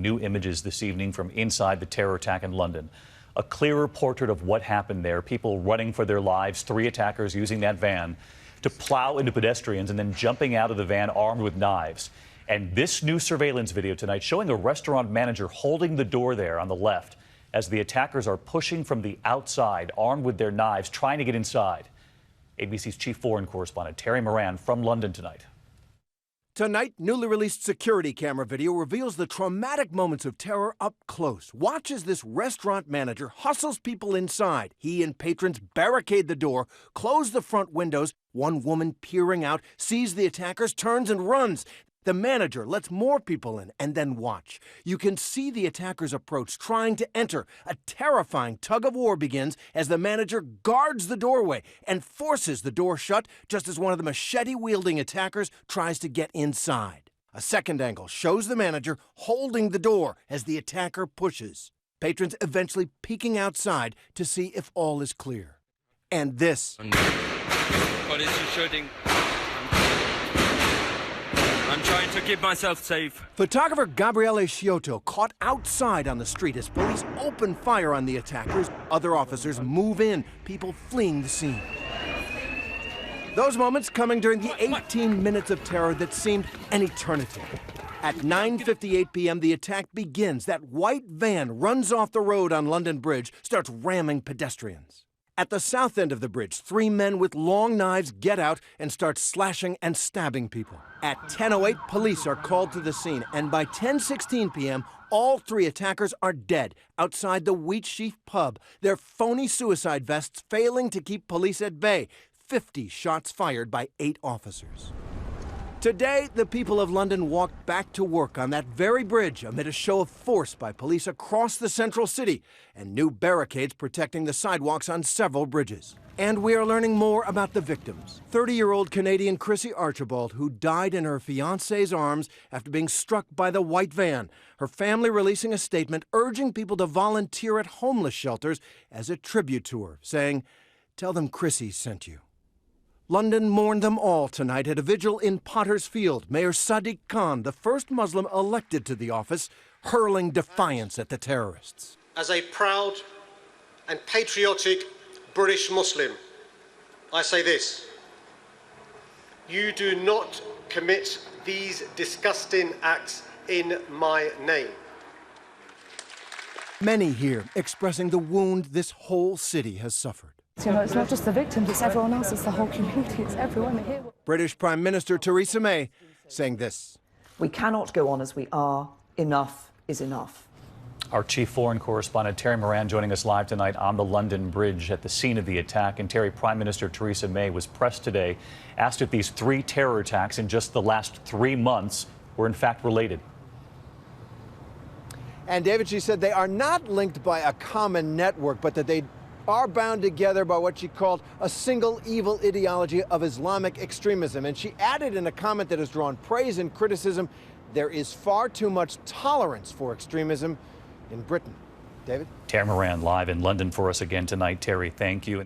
new images this evening from inside the terror attack in London. A clearer portrait of what happened there. People running for their lives, 3 attackers using that van to plow into pedestrians and then jumping out of the van armed with knives. And this new surveillance video tonight showing a restaurant manager holding the door there on the left as the attackers are pushing from the outside, armed with their knives, trying to get inside. ABC's chief foreign correspondent Terry Moran from London tonight. Tonight, newly released security camera video reveals the traumatic moments of terror up close. Watch as this restaurant manager hustles people inside. He and patrons barricade the door, close the front windows. One woman peering out sees the attackers, turns and runs. The manager lets more people in and then watch. You can see the attackers approach, trying to enter. A terrifying tug-of-war begins as the manager guards the doorway and forces the door shut just as one of the machete-wielding attackers tries to get inside. A second angle shows the manager holding the door as the attacker pushes. Patrons eventually peeking outside to see if all is clear. And this. Police is shooting. I'm trying to keep myself safe. Photographer Gabriele Sciotto caught outside on the street as police open fire on the attackers. Other officers move in, people fleeing the scene. Those moments coming during the 18 minutes of terror that seemed an eternity. At 9:58 p.m., the attack begins. That white van runs off the road on London Bridge, starts ramming pedestrians. At the south end of the bridge, 3 men with long knives get out and start slashing and stabbing people. At 10:08, police are called to the scene, and by 10:16 p.m., all 3 attackers are dead outside the Wheatsheaf pub, their phony suicide vests failing to keep police at bay. 50 shots fired by 8 officers. Today, the people of London walked back to work on that very bridge amid a show of force by police across the central city and new barricades protecting the sidewalks on several bridges. And we are learning more about the victims. 30-year-old Canadian Chrissy Archibald, who died in her fiance's arms after being struck by the white van. Her family releasing a statement urging people to volunteer at homeless shelters as a tribute to her, saying, "Tell them Chrissy sent you." London mourned them all tonight at a vigil in Potter's Field. Mayor Sadiq Khan, the first Muslim elected to the office, hurling defiance at the terrorists. As a proud and patriotic British Muslim, I say this: you do not commit these disgusting acts in my name. Many here expressing the wound this whole city has suffered. You know, it's not just the victims, it's everyone else, it's the whole community, it's everyone here. British Prime Minister Theresa May saying this: we cannot go on as we are. Enough is enough. Our chief foreign correspondent Terry Moran joining us live tonight on the London Bridge at the scene of the attack. And Terry, Prime Minister Theresa May was pressed today, asked if these 3 terror attacks in just the last 3 months were in fact related. And David, she said they are not linked by a common network, but that they are bound together by what she called a single evil ideology of Islamic extremism. And she added in a comment that has drawn praise and criticism, there is far too much tolerance for extremism in Britain. David? Terry Moran live in London for us again tonight. Terry, thank you.